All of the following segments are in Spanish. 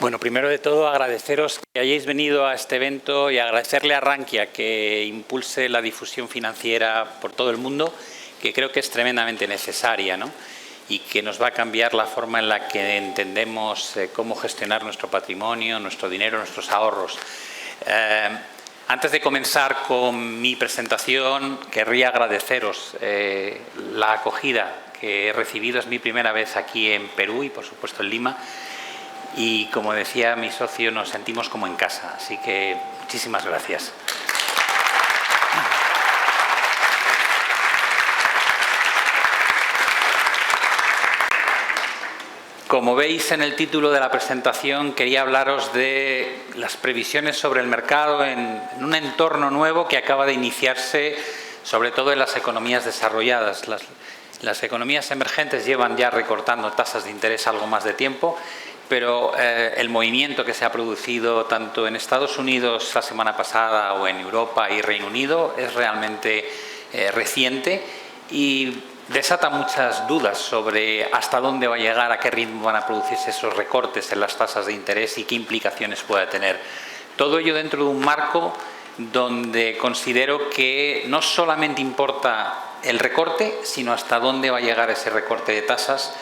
Bueno, primero de todo agradeceros que hayáis venido a este evento y agradecerle a Rankia que impulse la difusión financiera por todo el mundo, que creo que es tremendamente necesaria, ¿no? Y que nos va a cambiar la forma en la que entendemos cómo gestionar nuestro patrimonio, nuestro dinero, nuestros ahorros. Antes de comenzar con mi presentación, querría agradeceros la acogida que he recibido. Es mi primera vez aquí en Perú y, por supuesto, en Lima. Y, como decía mi socio, nos sentimos como en casa. Así que muchísimas gracias. Como veis en el título de la presentación, quería hablaros de las previsiones sobre el mercado en un entorno nuevo que acaba de iniciarse, sobre todo en las economías desarrolladas. Las economías emergentes llevan ya recortando tasas de interés algo más de tiempo, pero el movimiento que se ha producido tanto en Estados Unidos la semana pasada o en Europa y Reino Unido es realmente reciente y desata muchas dudas sobre hasta dónde va a llegar, a qué ritmo van a producirse esos recortes en las tasas de interés y qué implicaciones pueda tener. Todo ello dentro de un marco donde considero que no solamente importa el recorte, sino hasta dónde va a llegar ese recorte de tasas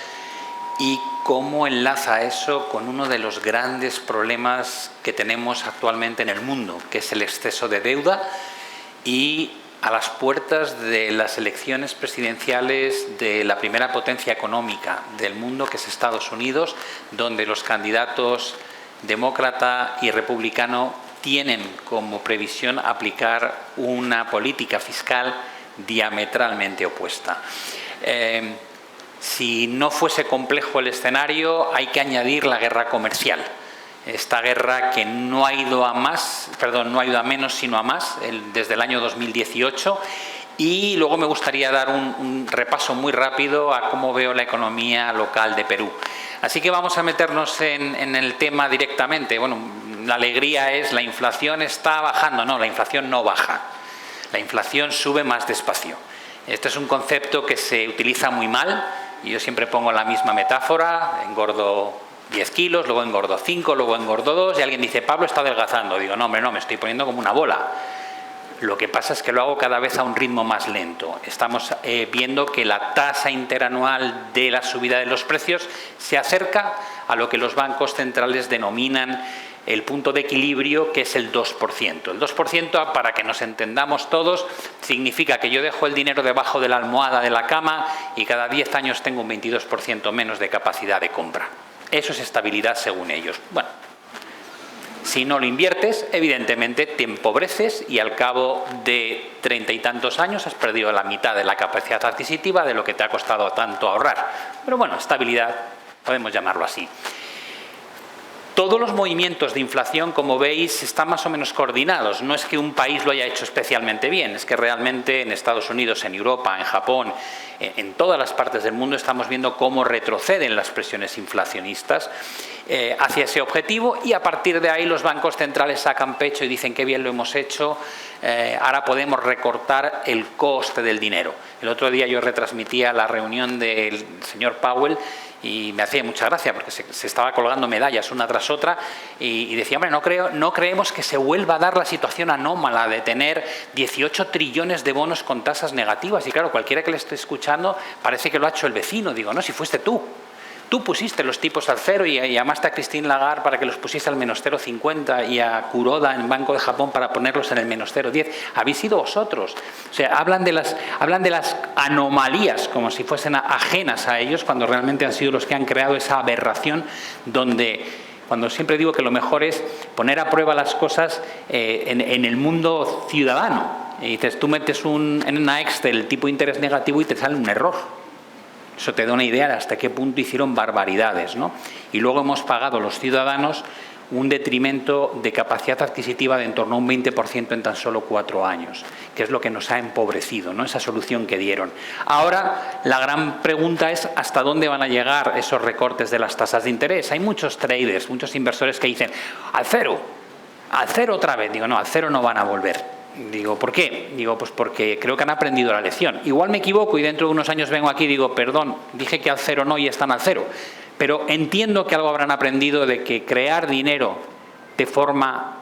y cómo enlaza eso con uno de los grandes problemas que tenemos actualmente en el mundo, que es el exceso de deuda y a las puertas de las elecciones presidenciales de la primera potencia económica del mundo, que es Estados Unidos, donde los candidatos demócrata y republicano tienen como previsión aplicar una política fiscal diametralmente opuesta. Si no fuese complejo el escenario, hay que añadir la guerra comercial. Esta guerra que no ha ido a menos, sino a más, desde el año 2018. Y luego me gustaría dar un repaso muy rápido a cómo veo la economía local de Perú. Así que vamos a meternos en el tema directamente. Bueno, la alegría es la inflación está bajando. No, la inflación no baja. La inflación sube más despacio. Este es un concepto que se utiliza muy mal. Y yo siempre pongo la misma metáfora, engordo 10 kilos, luego engordo 5, luego engordo 2 y alguien dice, Pablo está adelgazando. Digo, no, hombre, no, me estoy poniendo como una bola. Lo que pasa es que lo hago cada vez a un ritmo más lento. Estamos viendo que la tasa interanual de la subida de los precios se acerca a lo que los bancos centrales denominan el punto de equilibrio, que es el 2%. El 2%, para que nos entendamos todos, significa que yo dejo el dinero debajo de la almohada de la cama y cada 10 años tengo un 22% menos de capacidad de compra. Eso es estabilidad según ellos. Bueno, si no lo inviertes, evidentemente te empobreces y al cabo de 30 y tantos años has perdido la mitad de la capacidad adquisitiva de lo que te ha costado tanto ahorrar. Pero bueno, estabilidad, podemos llamarlo así. Todos los movimientos de inflación, como veis, están más o menos coordinados. No es que un país lo haya hecho especialmente bien, es que realmente en Estados Unidos, en Europa, en Japón, en todas las partes del mundo estamos viendo cómo retroceden las presiones inflacionistas hacia ese objetivo y a partir de ahí los bancos centrales sacan pecho y dicen qué bien lo hemos hecho, ahora podemos recortar el coste del dinero. El otro día yo retransmitía la reunión del señor Powell y me hacía mucha gracia porque se estaba colgando medallas una tras otra y decía, hombre, no creemos que se vuelva a dar la situación anómala de tener 18 trillones de bonos con tasas negativas. Y claro, cualquiera que le esté escuchando parece que lo ha hecho el vecino. Digo, no, si fuiste tú. Tú pusiste los tipos al cero y llamaste a Christine Lagarde para que los pusiese al menos 0,50 y a Kuroda en Banco de Japón para ponerlos en el menos 0,10. Habéis sido vosotros. O sea, hablan de las anomalías como si fuesen ajenas a ellos cuando realmente han sido los que han creado esa aberración cuando siempre digo que lo mejor es poner a prueba las cosas en el mundo ciudadano. Y dices, tú metes en una Excel el tipo de interés negativo y te sale un error. Eso te da una idea de hasta qué punto hicieron barbaridades, ¿no? Y luego hemos pagado los ciudadanos un detrimento de capacidad adquisitiva de en torno a un 20% en tan solo 4 años, que es lo que nos ha empobrecido, ¿no? Esa solución que dieron. Ahora, la gran pregunta es ¿hasta dónde van a llegar esos recortes de las tasas de interés? Hay muchos traders, muchos inversores que dicen al cero otra vez. Digo, no, al cero no van a volver. Digo, ¿por qué? Digo, pues porque creo que han aprendido la lección. Igual me equivoco y dentro de unos años vengo aquí y digo, perdón, dije que al cero no y están al cero. Pero entiendo que algo habrán aprendido de que crear dinero de forma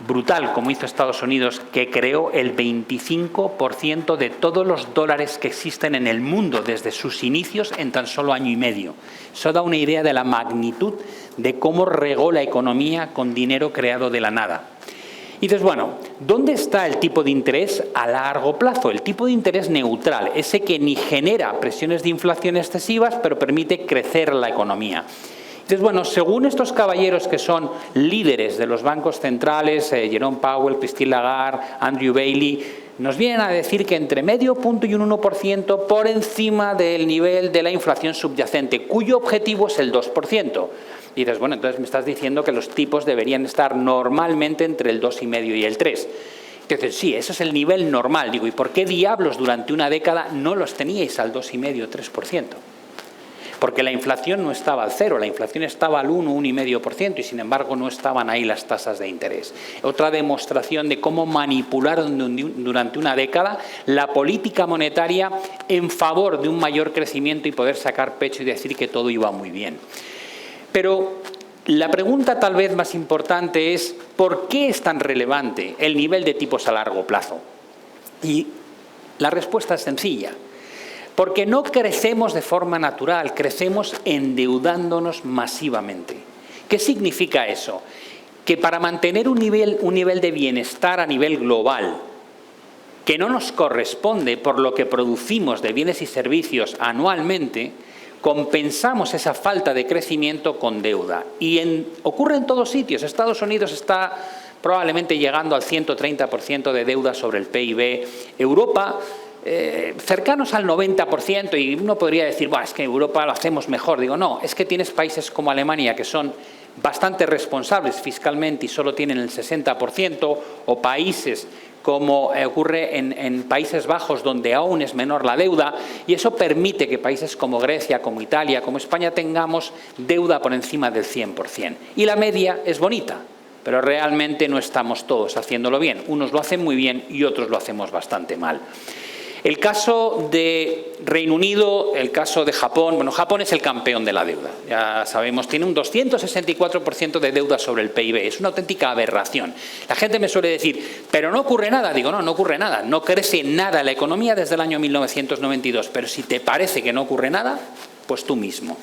brutal, como hizo Estados Unidos, que creó el 25% de todos los dólares que existen en el mundo desde sus inicios en tan solo año y medio. Eso da una idea de la magnitud de cómo regó la economía con dinero creado de la nada. Y dices, bueno, ¿dónde está el tipo de interés a largo plazo? El tipo de interés neutral, ese que ni genera presiones de inflación excesivas, pero permite crecer la economía. Entonces, bueno, según estos caballeros que son líderes de los bancos centrales, Jerome Powell, Christine Lagarde, Andrew Bailey, nos vienen a decir que entre medio punto y un 1% por encima del nivel de la inflación subyacente, cuyo objetivo es el 2%. Y dices, bueno, entonces me estás diciendo que los tipos deberían estar normalmente entre el 2,5 y el 3%. Entonces, sí, eso es el nivel normal. Digo, ¿y por qué diablos durante una década no los teníais al 2,5 o 3%? Porque la inflación no estaba al 0, la inflación estaba al 1, 1,5% y sin embargo no estaban ahí las tasas de interés. Otra demostración de cómo manipularon durante una década la política monetaria en favor de un mayor crecimiento y poder sacar pecho y decir que todo iba muy bien. Pero la pregunta tal vez más importante es ¿por qué es tan relevante el nivel de tipos a largo plazo? Y la respuesta es sencilla. Porque no crecemos de forma natural, crecemos endeudándonos masivamente. ¿Qué significa eso? Que para mantener un nivel de bienestar a nivel global, que no nos corresponde por lo que producimos de bienes y servicios anualmente, compensamos esa falta de crecimiento con deuda. Y ocurre en todos sitios. Estados Unidos está probablemente llegando al 130% de deuda sobre el PIB. Europa, cercanos al 90%, y uno podría decir, bueno, es que en Europa lo hacemos mejor. Digo, no, es que tienes países como Alemania que son bastante responsables fiscalmente y solo tienen el 60%, o países como ocurre en Países Bajos, donde aún es menor la deuda, y eso permite que países como Grecia, como Italia, como España tengamos deuda por encima del 100%. Y la media es bonita, pero realmente no estamos todos haciéndolo bien. Unos lo hacen muy bien y otros lo hacemos bastante mal. El caso de Reino Unido, el caso de Japón, bueno, Japón es el campeón de la deuda, ya sabemos, tiene un 264% de deuda sobre el PIB, es una auténtica aberración. La gente me suele decir, pero no ocurre nada, digo, no ocurre nada, no crece nada la economía desde el año 1992, pero si te parece que no ocurre nada, pues tú mismo.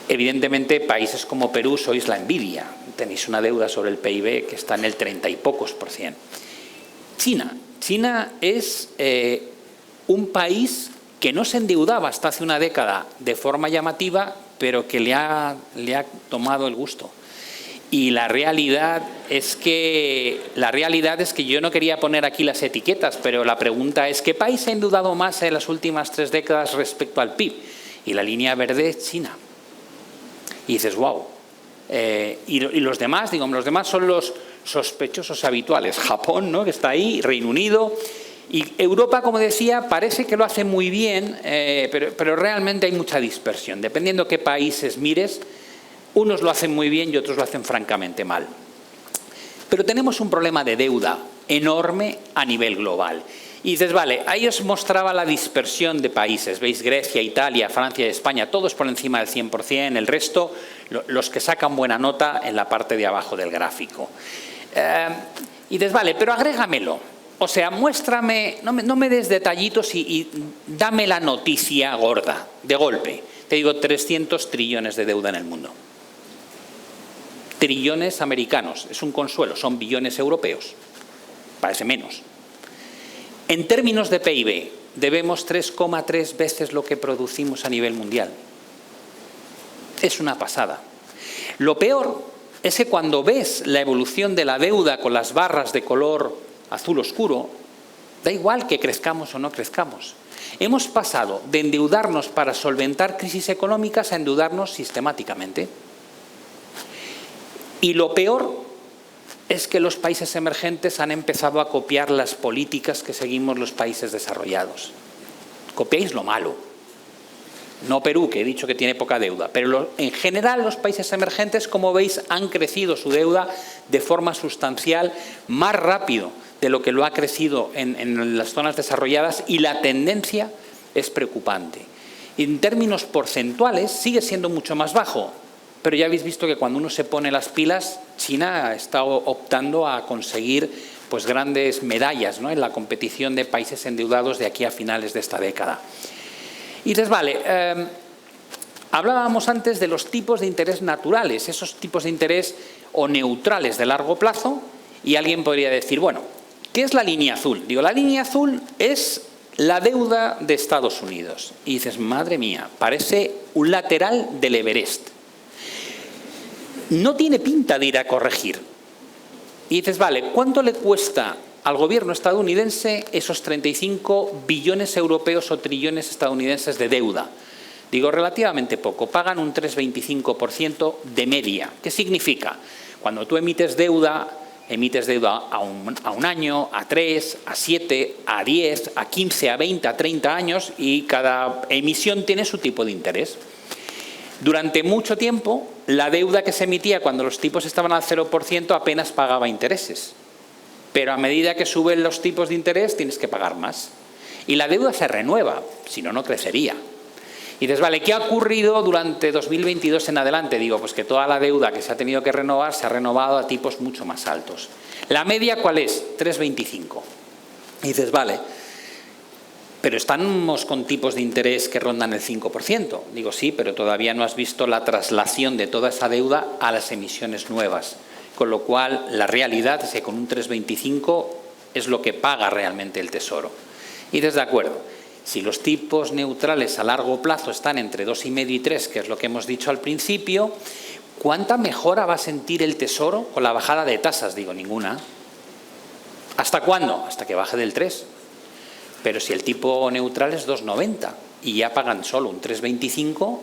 Evidentemente, países como Perú sois la envidia, tenéis una deuda sobre el PIB que está en el 30 y pocos %. China es un país que no se endeudaba hasta hace una década de forma llamativa, pero que le ha tomado el gusto. Y la realidad es que yo no quería poner aquí las etiquetas, pero la pregunta es ¿qué país se ha endeudado más en las últimas 3 décadas respecto al PIB? Y la línea verde es China. Y dices, wow. Y los demás, digo, los demás son los sospechosos habituales. Japón, ¿no?, que está ahí, Reino Unido. Y Europa, como decía, parece que lo hace muy bien, pero realmente hay mucha dispersión. Dependiendo qué países mires, unos lo hacen muy bien y otros lo hacen francamente mal. Pero tenemos un problema de deuda enorme a nivel global. Y dices, vale, ahí os mostraba la dispersión de países. Veis Grecia, Italia, Francia y España, todos por encima del 100%, el resto, los que sacan buena nota en la parte de abajo del gráfico. Y dices, vale, pero agrégamelo. O sea, muéstrame, no me des detallitos y dame la noticia gorda, de golpe. Te digo, 300 trillones de deuda en el mundo. Trillones americanos, es un consuelo, son billones europeos. Parece menos. En términos de PIB, debemos 3,3 veces lo que producimos a nivel mundial. Es una pasada. Lo peor es que cuando ves la evolución de la deuda con las barras de color azul oscuro, da igual que crezcamos o no crezcamos. Hemos pasado de endeudarnos para solventar crisis económicas a endeudarnos sistemáticamente. Y lo peor es que los países emergentes han empezado a copiar las políticas que seguimos los países desarrollados. Copiáis lo malo. No Perú, que he dicho que tiene poca deuda, pero en general los países emergentes, como veis, han crecido su deuda de forma sustancial más rápido de lo que lo ha crecido en las zonas desarrolladas, y la tendencia es preocupante. En términos porcentuales sigue siendo mucho más bajo, pero ya habéis visto que cuando uno se pone las pilas, China está optando a conseguir pues grandes medallas, ¿no?, en la competición de países endeudados de aquí a finales de esta década. Y entonces, vale, hablábamos antes de los tipos de interés naturales, esos tipos de interés o neutrales de largo plazo, y alguien podría decir, bueno, ¿qué es la línea azul? Digo, la línea azul es la deuda de Estados Unidos. Y dices, madre mía, parece un lateral del Everest. No tiene pinta de ir a corregir. Y dices, vale, ¿cuánto le cuesta al gobierno estadounidense esos 35 billones europeos o trillones estadounidenses de deuda? Digo, relativamente poco, pagan un 3,25% de media. ¿Qué significa? Cuando tú emites deuda a un año, a 3, a 7, a 10, a 15, a 20, a 30 años y cada emisión tiene su tipo de interés. Durante mucho tiempo, la deuda que se emitía cuando los tipos estaban al 0% apenas pagaba intereses. Pero a medida que suben los tipos de interés tienes que pagar más. Y la deuda se renueva, si no, no crecería. Y dices, vale, ¿qué ha ocurrido durante 2022 en adelante? Digo, pues que toda la deuda que se ha tenido que renovar se ha renovado a tipos mucho más altos. ¿La media cuál es? 3,25. Y dices, vale, pero estamos con tipos de interés que rondan el 5%. Digo, sí, pero todavía no has visto la traslación de toda esa deuda a las emisiones nuevas. Con lo cual, la realidad es que con un 3,25 es lo que paga realmente el Tesoro. Y dices, de acuerdo. Si los tipos neutrales a largo plazo están entre 2,5 y 3, que es lo que hemos dicho al principio, ¿cuánta mejora va a sentir el Tesoro con la bajada de tasas? Digo, ninguna. ¿Hasta cuándo? Hasta que baje del 3. Pero si el tipo neutral es 2,90 y ya pagan solo un 3,25,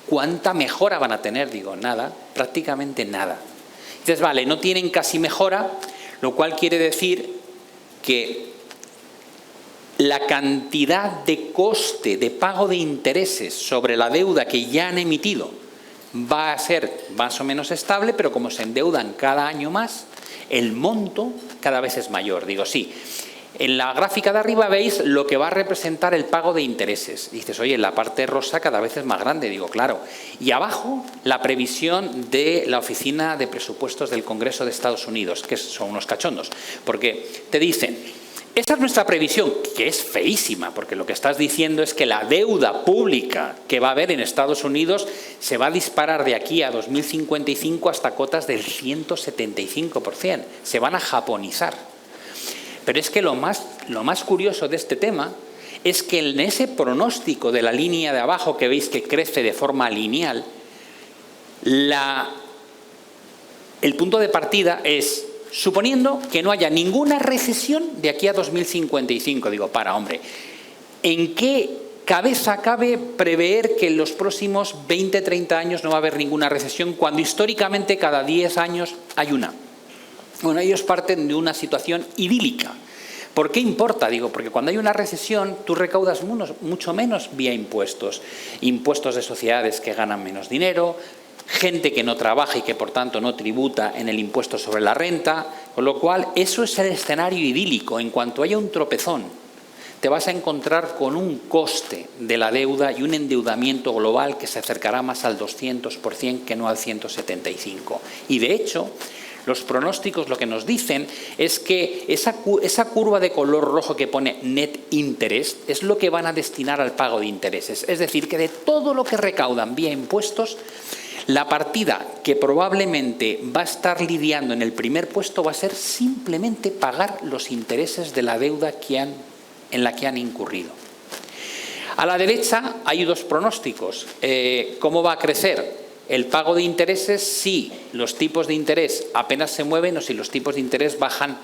¿cuánta mejora van a tener? Digo, nada, prácticamente nada. Entonces, vale, no tienen casi mejora, lo cual quiere decir que la cantidad de coste de pago de intereses sobre la deuda que ya han emitido va a ser más o menos estable, pero como se endeudan cada año más, el monto cada vez es mayor. Digo, sí. En la gráfica de arriba veis lo que va a representar el pago de intereses. Dices, oye, la parte rosa cada vez es más grande. Digo, claro. Y abajo la previsión de la Oficina de Presupuestos del Congreso de Estados Unidos, que son unos cachondos, porque te dicen, esta es nuestra previsión, que es feísima, porque lo que estás diciendo es que la deuda pública que va a haber en Estados Unidos se va a disparar de aquí a 2055 hasta cotas del 175%. Se van a japonizar. Pero es que lo más curioso de este tema es que en ese pronóstico de la línea de abajo que veis que crece de forma lineal, el punto de partida es suponiendo que no haya ninguna recesión de aquí a 2055. Digo, hombre, ¿en qué cabeza cabe prever que en los próximos 20, 30 años no va a haber ninguna recesión cuando históricamente cada 10 años hay una? Bueno, ellos parten de una situación idílica. ¿Por qué importa? Digo, porque cuando hay una recesión tú recaudas mucho menos vía impuestos. Impuestos de sociedades que ganan menos dinero, gente que no trabaja y que por tanto no tributa en el impuesto sobre la renta, con lo cual eso es el escenario idílico. En cuanto haya un tropezón, te vas a encontrar con un coste de la deuda y un endeudamiento global que se acercará más al 200% que no al 175%. Y de hecho, los pronósticos lo que nos dicen es que esa curva de color rojo que pone net interest es lo que van a destinar al pago de intereses. Es decir, que de todo lo que recaudan vía impuestos, la partida que probablemente va a estar lidiando en el primer puesto va a ser simplemente pagar los intereses de la deuda en la que han incurrido. A la derecha hay dos pronósticos. ¿Cómo va a crecer el pago de intereses si los tipos de interés apenas se mueven o si los tipos de interés bajan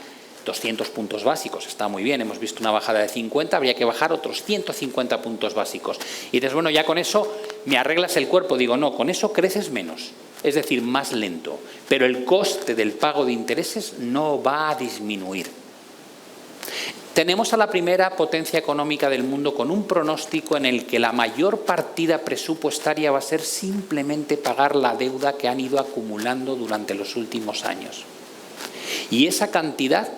200 puntos básicos? Está muy bien, hemos visto una bajada de 50, habría que bajar otros 150 puntos básicos. Y dices, bueno, ya con eso me arreglas el cuerpo. Digo, no, con eso creces menos, es decir, más lento. Pero el coste del pago de intereses no va a disminuir. Tenemos a la primera potencia económica del mundo con un pronóstico en el que la mayor partida presupuestaria va a ser simplemente pagar la deuda que han ido acumulando durante los últimos años. Y esa cantidad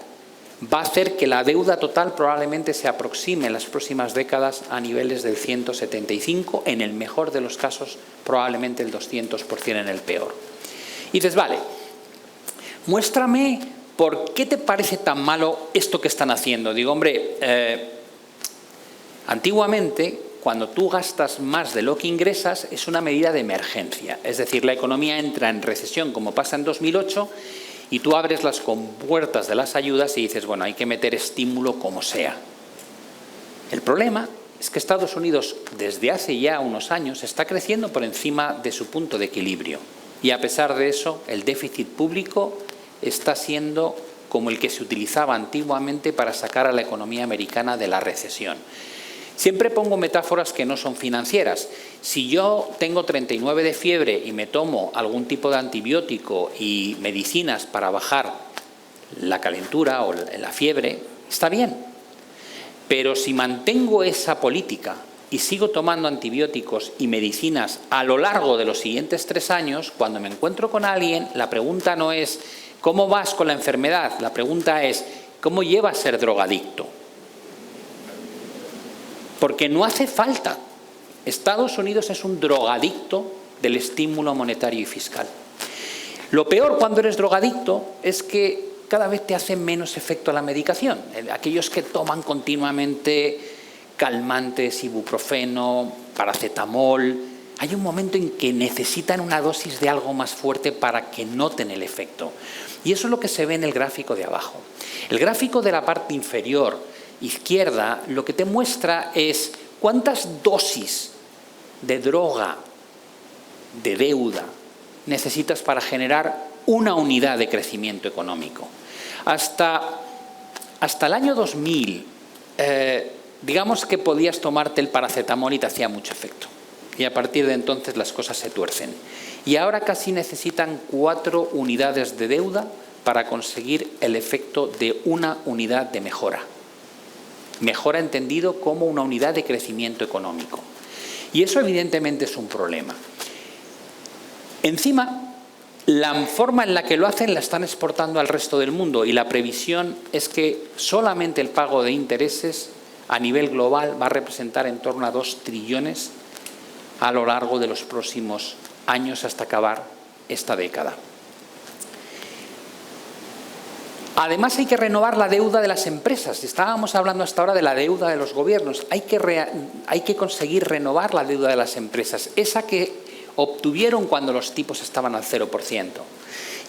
va a hacer que la deuda total probablemente se aproxime en las próximas décadas a niveles del 175, en el mejor de los casos probablemente el 200% en el peor. Y dices, vale, muéstrame por qué te parece tan malo esto que están haciendo. Digo, hombre, antiguamente cuando tú gastas más de lo que ingresas es una medida de emergencia, es decir, la economía entra en recesión como pasa en 2008 y tú abres las compuertas de las ayudas y dices, bueno, hay que meter estímulo como sea. El problema es que Estados Unidos desde hace ya unos años está creciendo por encima de su punto de equilibrio y a pesar de eso el déficit público está siendo como el que se utilizaba antiguamente para sacar a la economía americana de la recesión. Siempre pongo metáforas que no son financieras. Si yo tengo 39 de fiebre y me tomo algún tipo de antibiótico y medicinas para bajar la calentura o la fiebre, está bien. Pero si mantengo esa política y sigo tomando antibióticos y medicinas a lo largo de los siguientes 3 años, cuando me encuentro con alguien, la pregunta no es ¿cómo vas con la enfermedad? La pregunta es ¿cómo llevas ser drogadicto? Porque no hace falta. Estados Unidos es un drogadicto del estímulo monetario y fiscal. Lo peor cuando eres drogadicto es que cada vez te hace menos efecto la medicación. Aquellos que toman continuamente calmantes, ibuprofeno, paracetamol, hay un momento en que necesitan una dosis de algo más fuerte para que noten el efecto. Y eso es lo que se ve en el gráfico de abajo. El gráfico de la parte inferior izquierda lo que te muestra es cuántas dosis de droga, de deuda, necesitas para generar una unidad de crecimiento económico. Hasta el año 2000, digamos que podías tomarte el paracetamol y te hacía mucho efecto. Y a partir de entonces las cosas se tuercen. Y ahora casi necesitan 4 unidades de deuda para conseguir el efecto de una unidad de mejora. Mejora entendido como una unidad de crecimiento económico. Y eso evidentemente es un problema. Encima, la forma en la que lo hacen la están exportando al resto del mundo y la previsión es que solamente el pago de intereses a nivel global va a representar en torno a 2 trillones a lo largo de los próximos años hasta acabar esta década. Además hay que renovar la deuda de las empresas. Estábamos hablando hasta ahora de la deuda de los gobiernos. Hay que conseguir renovar la deuda de las empresas, esa que obtuvieron cuando los tipos estaban al 0%.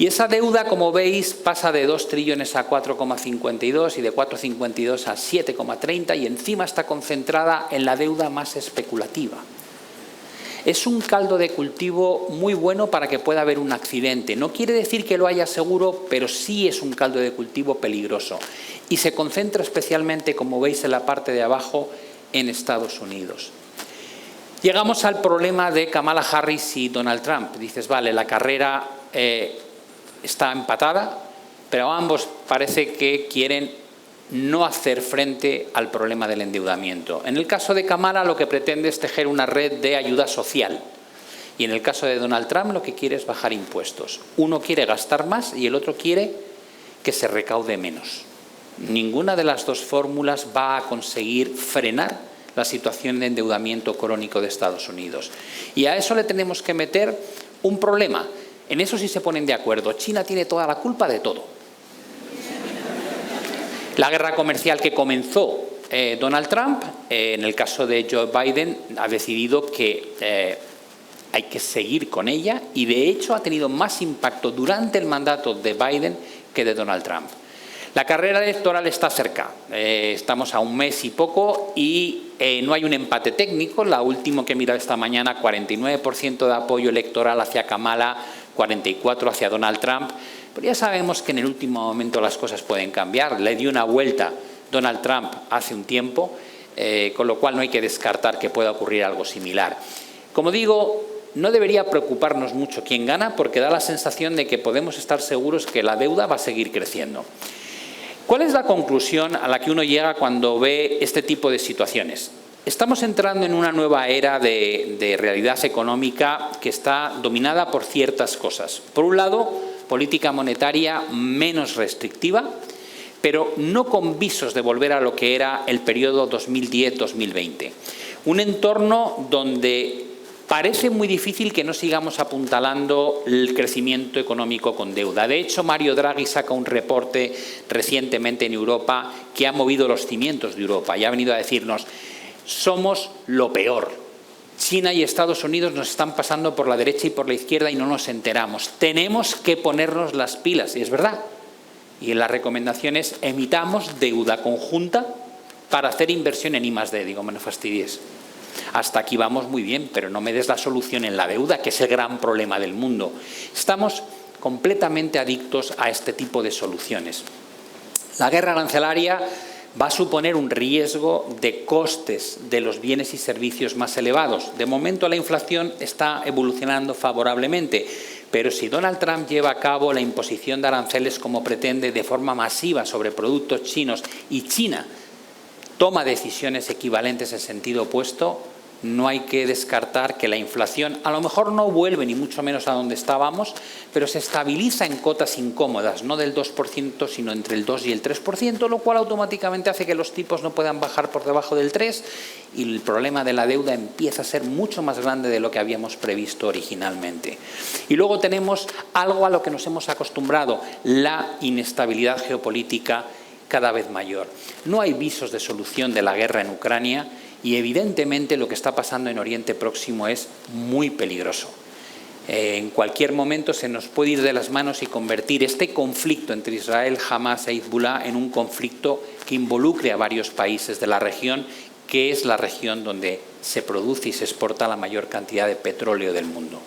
Y esa deuda, como veis, pasa de 2 trillones a 4,52 y de 4,52 a 7,30 y encima está concentrada en la deuda más especulativa. Es un caldo de cultivo muy bueno para que pueda haber un accidente. No quiere decir que lo haya seguro, pero sí es un caldo de cultivo peligroso. Y se concentra especialmente, como veis en la parte de abajo, en Estados Unidos. Llegamos al problema de Kamala Harris y Donald Trump. Dices, vale, la carrera está empatada, pero ambos parece que quieren no hacer frente al problema del endeudamiento. En el caso de Kamala lo que pretende es tejer una red de ayuda social y en el caso de Donald Trump lo que quiere es bajar impuestos. Uno quiere gastar más y el otro quiere que se recaude menos. Ninguna de las dos fórmulas va a conseguir frenar la situación de endeudamiento crónico de Estados Unidos. Y a eso le tenemos que meter un problema. En eso sí se ponen de acuerdo. China tiene toda la culpa de todo. La guerra comercial que comenzó Donald Trump, en el caso de Joe Biden, ha decidido que hay que seguir con ella y de hecho ha tenido más impacto durante el mandato de Biden que de Donald Trump. La carrera electoral está cerca, estamos a un mes y poco y no hay un empate técnico. La última que he mirado esta mañana, 49% de apoyo electoral hacia Kamala, 44% hacia Donald Trump. Pero ya sabemos que en el último momento las cosas pueden cambiar. Le dio una vuelta Donald Trump hace un tiempo, con lo cual no hay que descartar que pueda ocurrir algo similar. Como digo, no debería preocuparnos mucho quién gana porque da la sensación de que podemos estar seguros que la deuda va a seguir creciendo. ¿Cuál es la conclusión a la que uno llega cuando ve este tipo de situaciones? Estamos entrando en una nueva era de realidad económica que está dominada por ciertas cosas. Por un lado, política monetaria menos restrictiva, pero no con visos de volver a lo que era el periodo 2010-2020. Un entorno donde parece muy difícil que no sigamos apuntalando el crecimiento económico con deuda. De hecho, Mario Draghi saca un reporte recientemente en Europa que ha movido los cimientos de Europa y ha venido a decirnos: somos lo peor. China y Estados Unidos nos están pasando por la derecha y por la izquierda y no nos enteramos. Tenemos que ponernos las pilas, y es verdad. Y en las recomendaciones emitamos deuda conjunta para hacer inversión en I+D. Digo, me no fastidies. Hasta aquí vamos muy bien, pero no me des la solución en la deuda, que es el gran problema del mundo. Estamos completamente adictos a este tipo de soluciones. La guerra arancelaria va a suponer un riesgo de costes de los bienes y servicios más elevados. De momento la inflación está evolucionando favorablemente, pero si Donald Trump lleva a cabo la imposición de aranceles como pretende de forma masiva sobre productos chinos y China toma decisiones equivalentes en sentido opuesto, no hay que descartar que la inflación a lo mejor no vuelve ni mucho menos a donde estábamos, pero se estabiliza en cotas incómodas, no del 2%, sino entre el 2 y el 3%, lo cual automáticamente hace que los tipos no puedan bajar por debajo del 3% y el problema de la deuda empieza a ser mucho más grande de lo que habíamos previsto originalmente. Y luego tenemos algo a lo que nos hemos acostumbrado, la inestabilidad geopolítica cada vez mayor. No hay visos de solución de la guerra en Ucrania y evidentemente lo que está pasando en Oriente Próximo es muy peligroso. En cualquier momento se nos puede ir de las manos y convertir este conflicto entre Israel, Hamas e Hezbollah en un conflicto que involucre a varios países de la región, que es la región donde se produce y se exporta la mayor cantidad de petróleo del mundo.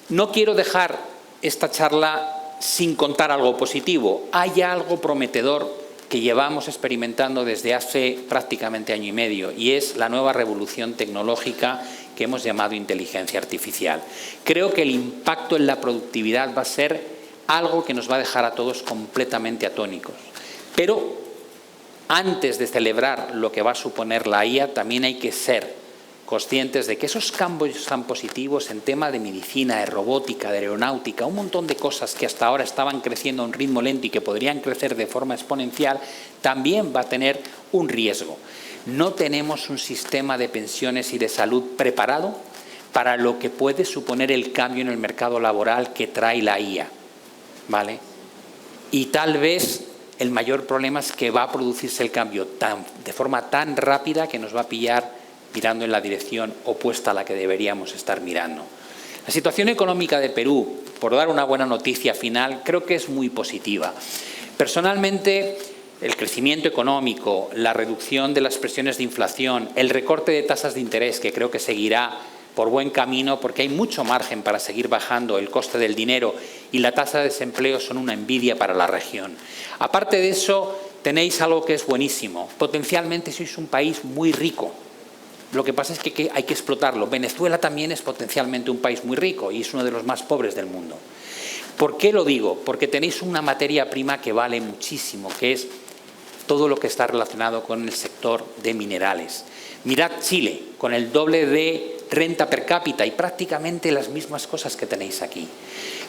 No quiero dejar esta charla sin contar algo positivo. Hay algo prometedor que llevamos experimentando desde hace prácticamente año y medio y es la nueva revolución tecnológica que hemos llamado inteligencia artificial. Creo que el impacto en la productividad va a ser algo que nos va a dejar a todos completamente atónicos. Pero antes de celebrar lo que va a suponer la IA, también hay que ser conscientes de que esos cambios tan positivos en tema de medicina, de robótica, de aeronáutica, un montón de cosas que hasta ahora estaban creciendo a un ritmo lento y que podrían crecer de forma exponencial, también va a tener un riesgo. No tenemos un sistema de pensiones y de salud preparado para lo que puede suponer el cambio en el mercado laboral que trae la IA, ¿vale? Y tal vez el mayor problema es que va a producirse el cambio de forma tan rápida que nos va a pillar mirando en la dirección opuesta a la que deberíamos estar mirando. La situación económica de Perú, por dar una buena noticia final, creo que es muy positiva. Personalmente, el crecimiento económico, la reducción de las presiones de inflación, el recorte de tasas de interés, que creo que seguirá por buen camino porque hay mucho margen para seguir bajando el coste del dinero y la tasa de desempleo son una envidia para la región. Aparte de eso, tenéis algo que es buenísimo. Potencialmente sois un país muy rico. Lo que pasa es que hay que explotarlo. Venezuela también es potencialmente un país muy rico y es uno de los más pobres del mundo. ¿Por qué lo digo? Porque tenéis una materia prima que vale muchísimo, que es todo lo que está relacionado con el sector de minerales. Mirad Chile, con el doble de renta per cápita y prácticamente las mismas cosas que tenéis aquí.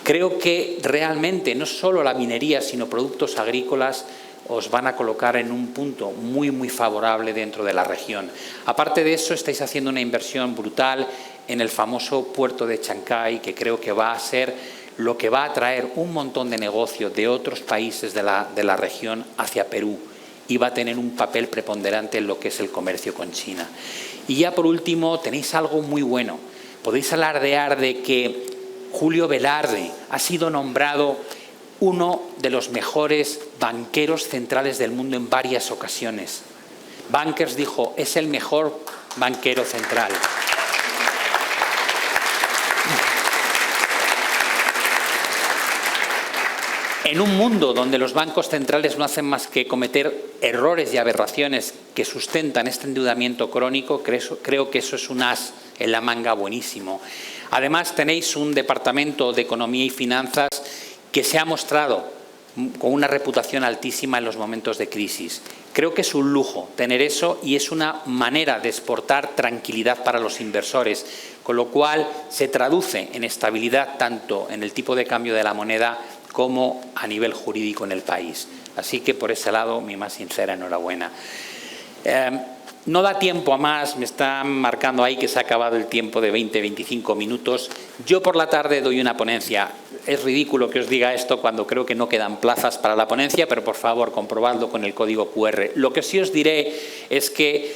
Creo que realmente no solo la minería, sino productos agrícolas os van a colocar en un punto muy, muy favorable dentro de la región. Aparte de eso, estáis haciendo una inversión brutal en el famoso puerto de Chancay, que creo que va a ser lo que va a atraer un montón de negocios de otros países de la región hacia Perú y va a tener un papel preponderante en lo que es el comercio con China. Y ya por último, tenéis algo muy bueno. Podéis alardear de que Julio Velarde ha sido nombrado uno de los mejores banqueros centrales del mundo en varias ocasiones. Bankers dijo, es el mejor banquero central. En un mundo donde los bancos centrales no hacen más que cometer errores y aberraciones que sustentan este endeudamiento crónico, creo que eso es un as en la manga buenísimo. Además, tenéis un departamento de Economía y Finanzas que se ha mostrado con una reputación altísima en los momentos de crisis. Creo que es un lujo tener eso y es una manera de exportar tranquilidad para los inversores, con lo cual se traduce en estabilidad tanto en el tipo de cambio de la moneda como a nivel jurídico en el país. Así que, por ese lado, mi más sincera enhorabuena. No da tiempo a más, me están marcando ahí que se ha acabado el tiempo de 20-25 minutos. Yo por la tarde doy una ponencia. Es ridículo que os diga esto cuando creo que no quedan plazas para la ponencia, pero por favor comprobadlo con el código QR. Lo que sí os diré es que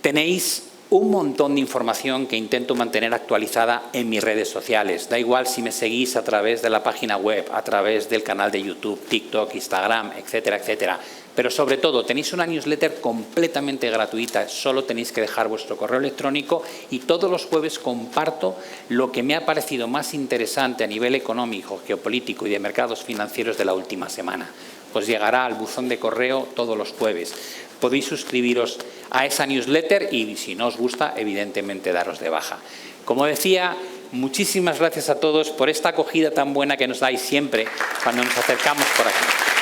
tenéis un montón de información que intento mantener actualizada en mis redes sociales. Da igual si me seguís a través de la página web, a través del canal de YouTube, TikTok, Instagram, etcétera, etcétera. Pero sobre todo tenéis una newsletter completamente gratuita, solo tenéis que dejar vuestro correo electrónico y todos los jueves comparto lo que me ha parecido más interesante a nivel económico, geopolítico y de mercados financieros de la última semana. Os llegará al buzón de correo todos los jueves. Podéis suscribiros a esa newsletter y, si no os gusta, evidentemente daros de baja. Como decía, muchísimas gracias a todos por esta acogida tan buena que nos dais siempre cuando nos acercamos por aquí.